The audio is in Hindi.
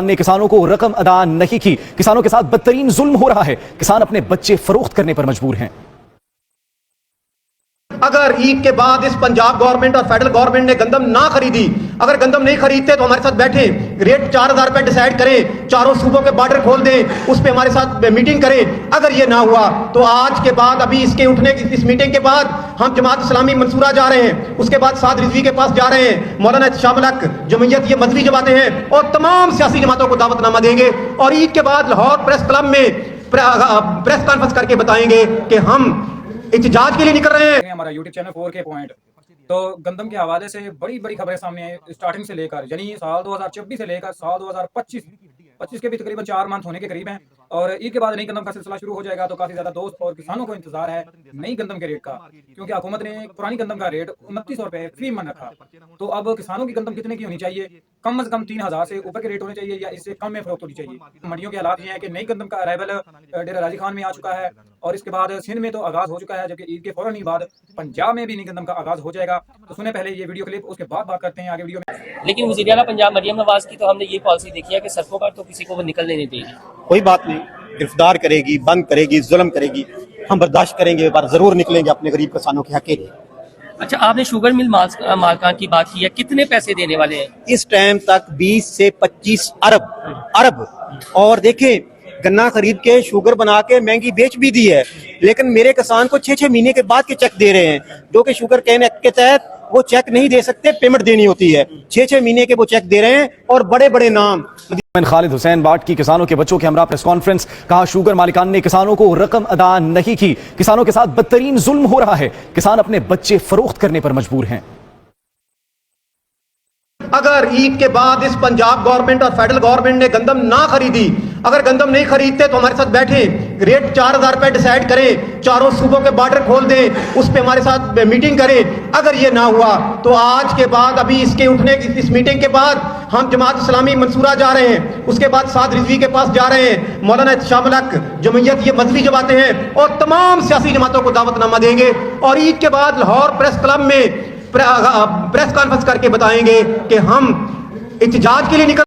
ने किसानों को रकम अदा नहीं की। किसानों के साथ बदतरीन जुल्म हो रहा है। किसान अपने बच्चे फरोख्त करने पर मजबूर हैं। अगर ईद के बाद इस पंजाब गवर्नमेंट और फेडरल गवर्नमेंट ने गंदम ना खरीदी, अगर गंदम नहीं खरीदते तो हमारे साथ बैठे, रेट 4000 रुपए डिसाइड करें, चारों सूबों के बॉर्डर खोल दें, उस पे हमारे साथ मीटिंग करें। अगर ये ना हुआ तो आज के बाद, अभी इसके उठने की इस मीटिंग के बाद हम जमात इस्लामी मंसूरा जा रहे हैं, उसके बाद साद रिजवी के पास जा रहे हैं, मौलाना शामलक जमयत, ये मजहबी जमातें हैं, और तमाम सियासी जमातों को दावतनामा देंगे। और ईद के बाद लाहौर प्रेस क्लब में प्रेस कॉन्फ्रेंस करके बताएंगे कि हम इhtजाज के लिए निकल रहे हैं। हमारा यूट्यूब चैनल 4K पॉइंट, तो गंदम के हवाले से बड़ी बड़ी खबरें सामने आई स्टार्टिंग से लेकर, यानी साल 2024 से लेकर साल 2025 के भी तकरीबन 4 मंथ होने के करीब हैं। और ईद के बाद नई गंदम का सिलसिला शुरू हो जाएगा, तो काफी ज्यादा दोस्त और किसानों को इंतजार है नई गंदम के रेट का, क्योंकि हुकूमत ने पुरानी गंदम का रेट 2900 रुपए फी मन रखा। तो अब किसानों की गंदम कितने की होनी चाहिए? कम से कम 3000 से ऊपर के रेट होने चाहिए, या इससे कम में फरोख्त होनी चाहिए। मंडियों के हालात ये हैं कि नई गंदम का अराइवल डेरा राजी खान में आ चुका है, और इसके बाद सिंध में तो आगाज हो चुका है, जबकि ईद के फौरन ही बाद पंजाब में भी नई गंदम का आगाज हो जाएगा। तो सुने पहले ये वीडियो क्लिप, उसके बाद बात करते हैं आगे वीडियो में। लेकिन वज़ीर आला पंजाब मरियम नवाज की तो हमने ये पॉलिसी देखी है कि सड़कों पर तो किसी को वो निकलने नहीं देगी। कोई बात नहीं, गिरफ्तार करेगी, बंद करेगी, जुल्म करेगी, हम बर्दाश्त करेंगे, पर जरूर निकलेंगे अपने गरीब किसानों के हक के लिए। अच्छा, आपने शुगर मिल मालकान की बात की है, कितने पैसे देने वाले हैं? इस टाइम तक 20 से 25 अरब और देखें, गन्ना खरीद के शुगर बना के महंगी बेच भी दी है, लेकिन मेरे किसान को 6-6 महीने के बाद के चेक दे रहे हैं, जो कि शुगर कैन एक्ट के तहत वो चेक नहीं दे सकते, पेमेंट देनी होती है। 6-6 महीने के वो चेक दे रहे हैं, और बड़े बड़े नाम। खालिद हुसैन बाट की किसानों के बच्चों के हमरा प्रेस कॉन्फ्रेंस। कहा, शुगर मालिकान ने किसानों को रकम अदा नहीं की। किसानों के साथ बदतरीन जुल्म हो रहा है। किसान अपने बच्चे फरोख्त करने पर मजबूर हैं। अगर ईद के बाद इस पंजाब गवर्नमेंट और फेडरल गवर्नमेंट ने गंदम ना खरीदी, अगर गंदम नहीं खरीदते तो हमारे साथ बैठे, रेट 4000 रुपए डिसाइड करें, चारों सूबों के बॉर्डर खोल दें, उस पे हमारे साथ मीटिंग करें। अगर ये ना हुआ तो आज के बाद, अभी इसके उठने की इस मीटिंग के बाद हम जमात इस्लामी मंसूरा जा रहे हैं, उसके बाद साद रिजवी के पास जा रहे हैं, मौलाना शामलक जमयत, ये मजहबी जमातें हैं, और तमाम सियासी जमातों को दावतनामा देंगे। और ईद के बाद लाहौर प्रेस क्लब में प्रेस कॉन्फ्रेंस करके बताएंगे कि हम इhtजाज के लिए निकल